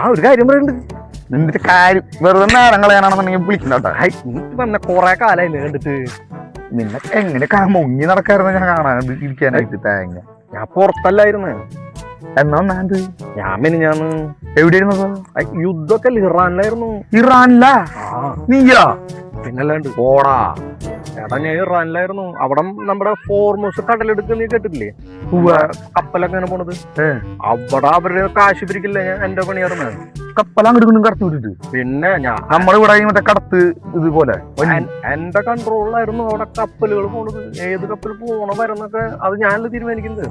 ഒരു കാര്യം പറയുന്നുണ്ട്. നിന്റെ കാര്യം വെറുതെ നേരം കളയാനാണെന്നുണ്ടെങ്കിൽ വിളിക്കണ്ടോ. പറഞ്ഞ കൊറേ കാലായില്ലേ കണ്ടിട്ട്. നിന്നെ എങ്ങനെ മുങ്ങി നടക്കായിരുന്നു ഞാൻ കാണാൻ ഇരിക്കാനായിട്ട്. തേങ്ങ ഞാൻ പുറത്തല്ലായിരുന്നു. എന്നാ ഒന്നാണ്ട് ഞാൻ മിനിഞ്ഞാന്ന് എവിടെയായിരുന്നപ്പോ? യുദ്ധമൊക്കെ ഇറാനിലായിരുന്നു. ഇറാനിലാ? നീയാ? പിന്നല്ലാണ്ട് ഓടാ എടാ, ഞാൻ ഇറാനിലായിരുന്നു. അവിടെ നമ്മുടെ ഫോർമോസ് കടലെടുക്ക് നീ കേട്ടിട്ടില്ലേ? കപ്പലൊക്കെ അങ്ങനെ പോണത്. അവിടെ അവരുടെ കാശ് പിരിക്കില്ല. ഞാൻ എന്റെ പണിയായിരുന്നു. കപ്പലങ്ങോട്ട് കടത്തി വിട്ടിട്ട്. പിന്നെ ഞാൻ നമ്മളിവിടെ മറ്റേ കടത്ത് ഇതുപോലെ എന്റെ കൺട്രോളിലായിരുന്നു അവിടെ കപ്പലുകൾ പോണത്. ഏത് കപ്പൽ പോണ വരുന്നൊക്കെ അത് ഞാനല്ല തീരുമാനിക്കുന്നത്.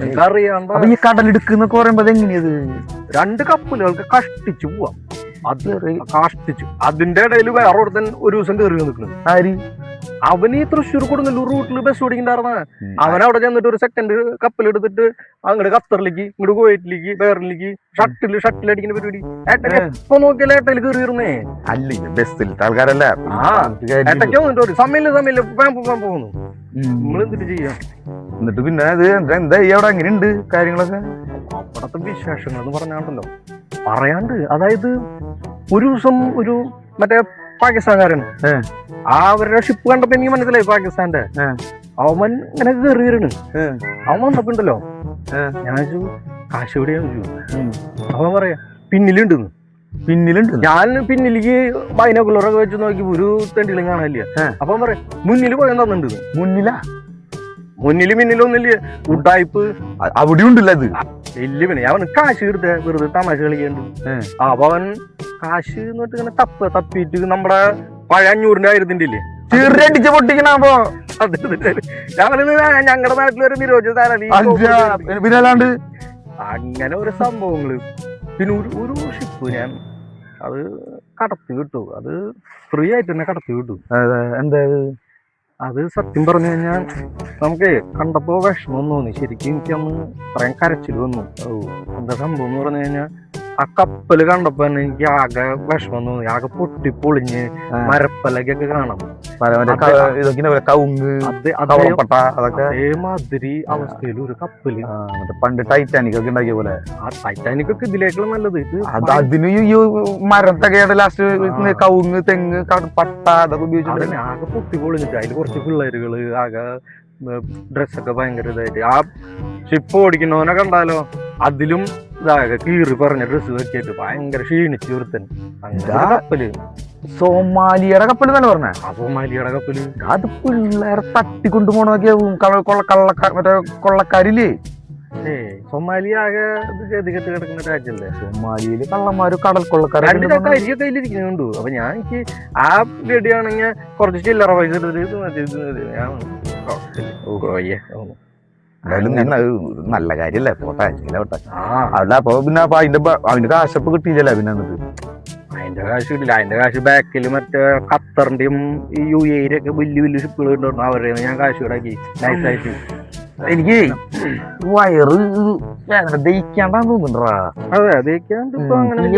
എനിക്കറിയാണ്ട് ഈ കടലെടുക്കുന്നൊക്കെ പറയുമ്പോ എങ്ങനെയത്? 2 കപ്പലുകൾക്ക് കഷ്ടിച്ചു പോവാം. അത് കാഷ്ടിച്ചു. അതിന്റെ ഇടയിൽ വേറെ ഒരുത്തൻ ഒരു ദിവസം കയറി നിൽക്കുന്നത്. ആര്? അവന് ഈ തൃശ്ശൂർ കൊടുങ്ങല്ലൂർ റൂട്ടിൽ ബസ് ഓടിക്കണ്ടായിരുന്ന. അവനവിടെ ചെന്നിട്ട് ഒരു സെക്കൻഡ് കപ്പലെടുത്തിട്ട് അങ്ങോട്ട് ഖത്തറിലേക്ക്, ഇങ്ങോട്ട് കുവൈറ്റിലേക്ക്, ബെഹ്റിനിലേക്ക് ഷട്ടിലടിക്കുന്ന പരിപാടി. ഏട്ടൻ എപ്പോ നോക്കിയാലും ഏട്ടയിൽ കയറിയിരുന്നേ. അല്ലേ ബസ്സിലത്തെ ആൾക്കാരല്ല. ഏട്ടയ്ക്ക് വന്നിട്ട് ഒരു സമയമില്ല പോകുന്നു. നമ്മളെന്തിട്ട് ചെയ്യാം? എന്നിട്ട് പിന്നെ അത് എന്താ അവിടെ എങ്ങനെയുണ്ട് കാര്യങ്ങളൊക്കെ? അവിടത്തെ വിശേഷങ്ങൾ എന്ന് പറഞ്ഞാണ്ടല്ലോ പറയാണ്ട്. അതായത് ഒരു ദിവസം ഒരു മറ്റേ പാകിസ്ഥാൻകാരൻ അവരുടെ ഷിപ്പ് കണ്ടപ്പോ എനിക്ക് മനസ്സിലായി പാകിസ്ഥാന്റെ. അവൻ ഇങ്ങനെ കയറി വരണ്. അവൻ വന്നപ്പോ ഉണ്ടല്ലോ, ഞാൻ ചോദിച്ചു കാശ് എവിടെയാന്ന് ചോദിച്ചു. അവൻ പറയാ പിന്നിലുണ്ട്. ഞാൻ പിന്നിലേക്ക് ബൈനോക്കുലറൊക്കെ വെച്ച് നോക്കി ഒരു തെണ്ടിലും കാണാനില്ല. അപ്പൊ പറയാം മുന്നിൽ പോയാൽ തന്നിട്ടുണ്ട്. മുന്നിലൊന്നില്ല. ഉഡായിപ്പ് അവിടെ ഉണ്ടല്ലോ. അത് ഇല്ല. പിന്നെ അവന് കാശ് എടുത്ത വെറുതെ തമാശ കളിക്കണ്ട്. അപ്പൊ അവൻ കാശ് എന്ന് പറഞ്ഞിട്ട് ഇങ്ങനെ തപ്പിട്ട് നമ്മുടെ പഴയ 500,000 ഇല്ലേ ചെറിയടിച്ച് പൊട്ടിക്കണപ്പോ ഞങ്ങളുടെ നാട്ടിൽ വരെ നിരോധിത പിന്നല്ലാണ്ട് അങ്ങനെ ഒരു സംഭവങ്ങള്. പിന്നെ ഒരു ഷിപ്പ് ഞാൻ അത് കടത്തി വിട്ടു. അത് ഫ്രീ ആയിട്ട് തന്നെ കടത്തി വിട്ടു. എന്താ അത് സത്യം പറഞ്ഞു കഴിഞ്ഞാൽ നമുക്ക് കണ്ടപ്പോ വിഷമം തോന്നി. ശരിക്കും എനിക്കന്ന് പറയാൻ കരച്ചിൽ വന്നു. എന്താ സംഭവം എന്ന് പറഞ്ഞു കഴിഞ്ഞാൽ ആ കപ്പല് കണ്ടപ്പോ തന്നെ എനിക്ക് ആകെ വിഷമം തോന്നി. ആകെ പൊട്ടിപ്പൊളിഞ്ഞ് മരപ്പലകൊക്കെ കാണാം. അതേമാതിരി അവസ്ഥയിൽ ഒരു കപ്പല് പണ്ട് ടൈറ്റാനിക് ഒക്കെ ഉണ്ടാക്കിയ പോലെ. ആ ടൈറ്റാനിക് ഒക്കെ ഇതിലേക്കുള്ള നല്ലത്. അതിന് മരത്തൊക്കെ ലാസ്റ്റ് കവുങ്ങ്, തെങ്ങ്, പട്ട അതൊക്കെ ഉപയോഗിച്ചിട്ട് ആകെ പൊട്ടിപ്പൊളിഞ്ഞിട്ട് അതിൽ കുറച്ച് പിള്ളേരുകള് ആകെ ഡ്രസ്സൊക്കെ ഭയങ്കര ഇതായിട്ട്. ആ ഷിപ്പ് ഓടിക്കുന്നവനെ കണ്ടാലോ അതിലും ഇതാകെ കീറി പറഞ്ഞ ഡ്രസ്സ് വെക്കിയിട്ട് ഭയങ്കര ക്ഷീണിച്ച് ഒരുത്തൻ. കപ്പല് സോമാലിയുടെ കപ്പല് തന്നെ പറഞ്ഞ. ആ സോമാലിയുടെ കപ്പല് അത് പിള്ളേരെ തട്ടിക്കൊണ്ടു പോണതൊക്കെ മറ്റേ കൊള്ളക്കാരില്ലേ. സൊമാലി ആകെ ഗതികെട്ട് കിടക്കുന്ന രാജ്യല്ലേ. സൊമാലിയില് കള്ളന്മാര് കടൽ കൊള്ളക്കാരെ കയ്യിലിരിക്കുന്നുണ്ട്. അപ്പൊ ഞാൻ എനിക്ക് ആ ഗഡിയാണെങ്കിൽ കുറച്ച് ചില്ലറ പൈസ നല്ല കാര്യല്ലേ. പോട്ടെ അവിടെ. അപ്പൊ പിന്നെ അതിന്റെ കാശപ്പ് കിട്ടിയില്ലല്ലോ. പിന്നെ അതിന്റെ കാശ് കിട്ടില്ല. അതിന്റെ കാശ് ബാക്കിൽ മറ്റേ ഖത്തറിന്റെയും ഈ UAE ഒക്കെ വലിയ ഷിപ്പുകൾ ഉണ്ടായിരുന്നു. അവരുടെ ഞാൻ കാശ് ഈടാക്കി നൈസായിട്ട്. എനിക്ക് വയറ് ദഹിക്കാണ്ടാന്ന് തോന്നുന്നുണ്ടാ. അതെ, ദഹിക്കാണ്ട്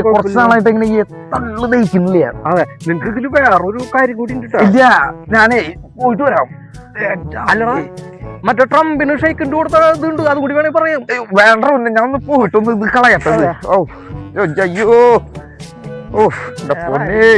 കുറച്ച് നാളായിട്ട് ഇങ്ങനെ തള്ളു ദഹിക്കുന്നില്ല. അതെ, നിങ്ങക്ക് ഇതില് വേറൊരു കാര്യം കൂടി ഉണ്ട്. ഇല്ല, ഞാനേ പോയിട്ട് വരാം. അല്ലടാ, മറ്റേ ട്രംപിന് ഷെയ്ക്കിന്റെ കൊടുത്ത ഇതുണ്ട്, അത് കൂടി വേണേ പറയാം. വേണ്ട, ഞാൻ ഒന്ന് പോയിട്ടൊന്ന് ഇത് കളയട്ടത്. അയ്യോ എന്റെ പൊന്നേ.